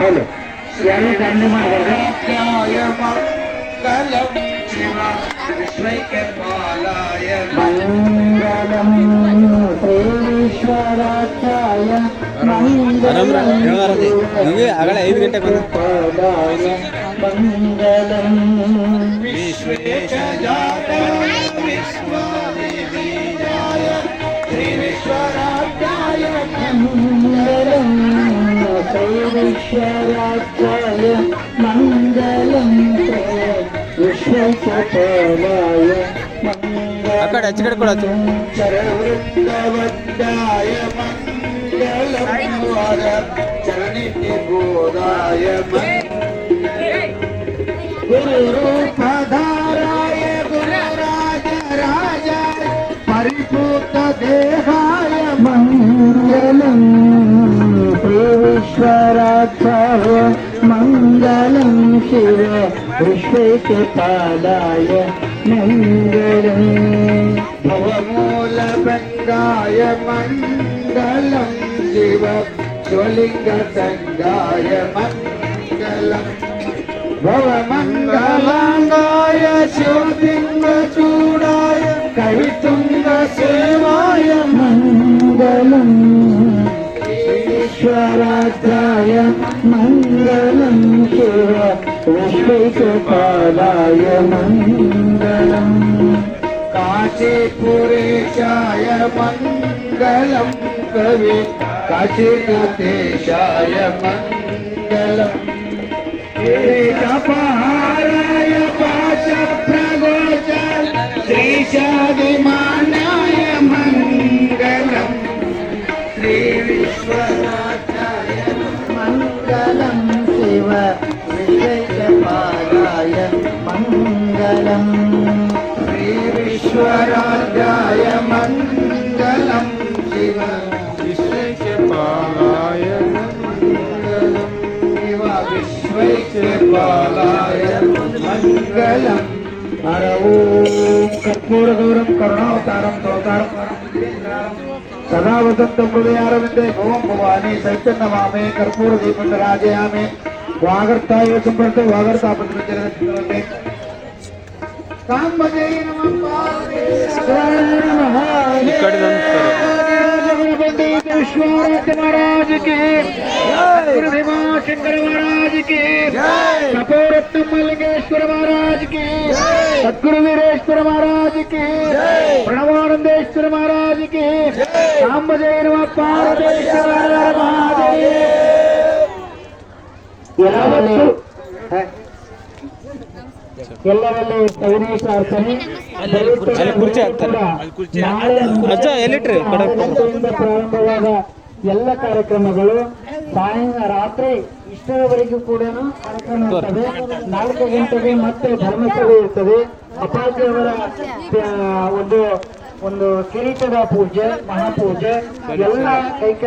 ಹೇಳಿ ಯಾರು ದಂಡೆ ಮಾಡಿದ್ರೆ ಮಂಗಲಂ ಶ್ರೀಶ್ವರಾಚಾರ್ಯ ನಮಗೆ ಆಗಲೇ 5 ಗಂಟೆಗೆ ಬಂದ ಮಂಗಲಂ ವಿಶ್ವೇಶಜಾತಾಯ ವಿಶ್ವದೇವೀಜಾಯ ಶ್ರೀವಿಶ್ವರಾಧ್ಯಾಯ ಮಂಗಲಂ ಶ್ರೀವಿಶ್ವರಾಚಾರ್ಯ ಮಂಗಲಂ ವಿಶ್ವಕಪಾಲಾಯ ಆ ಕಡೆ ಆಚೆ ಕಡೆ ಕೊಡಾತು ಚರಣವೃಂದವದ್ದಾಯ ಮಂಗಲಂ ವರ ಚರಣಿಬೋಧಾಯ ಗುರುರೂಪಧಾರಾಯ ಗುರುರಾಜ ರಾಜಾಯ ಪರಿಪೂತ ದೇಹಾಯ ಮಂಗಲಂ ಶ್ರೀವಿಶ್ವರಾಚಾರ್ಯ ಮಂಗಲಂ ಶಿವ ವಿಶ್ವಕಪಾಲಾಯ ಮಂಗಲಂ ಭವಮೂಲಭಂಗಾಯ ಮಂಗಲಂ ಶಿವ ಶಿವಲಿಂಗಸಂಗಾಯ ಮಂಗಲಂ ಭವಮಂಗಲಾಂಗಾಯ ಶಿವಲಿಂಗಚೂಡಾಯ ಕವಿತುಂಗ ಸೇವಾಯ ಮಂಗಲಂ ಈಶ್ವರಾಧ್ಯಾಯ ಮಂಗಲಂ ಶಿವ ವಿಶ್ವಕಪಾಲಾಯ ಮಂಗಲಂ काशीपुरेशाय मङ्गलं कवि काशीनाथेशाय मङ्गलम् किरीटपहाराय पाशप्रगोचर श्रीशादिमानाय मङ्गलम् श्रीविश्वनाथाय मंगलम शिव विश्वकपालाय मंगलम श्रीविश्वराध्याय मङ्गलं शिव विश्वकपालाय मङ्गलं शिव विश्वकपालाय मङ्गलम् हरवो कर्पूरगौरं करुणावतारं तोतारं सदा वसन्तं हृदयारविन्दे भुवं भवानी सैतन्यवामे कर्पूरदीपं राजयामि वागर्ताय सम्प्रति वागर्तापत्रजगते कामधे नमः विश्वनाथ महाराज की गुरु शंकर महाराज की कपोरत्न मल्लिकेश्वर महाराज की सद्गुरु वीरेश्वर महाराज की प्रणवानंदेश्वर महाराज की कामधे नमः पार्वतीश्वर महादेव ಎಲ್ಲರಲ್ಲಿ ಸವಿನೇಶ ಅರ್ಪಣೆ ಕುರ್ಚಿ ಹಾಕ್ತಾರೆ ಅಜ್ಜ ಎಲ್ಲಿಟ್ರಿ ಪ್ರಾರಂಭವಾದ ಎಲ್ಲ ಕಾರ್ಯಕ್ರಮಗಳು ರಾತ್ರಿ ಇಷ್ಟರವರೆಗೂ ಕೂಡ ಕಾರ್ಯಕ್ರಮ ಇರ್ತದೆ 4 ಗಂಟೆಗೆ ಮತ್ತೆ ಧರ್ಮಸಭೆ ಇರ್ತದೆ ಅಪ್ಪಾಜಿಯವರ ಒಂದು ಕಿರೀಟದ ಪೂಜೆ ಮಹಾಪೂಜೆ ಎಲ್ಲ ಕೈಕರ್ಯ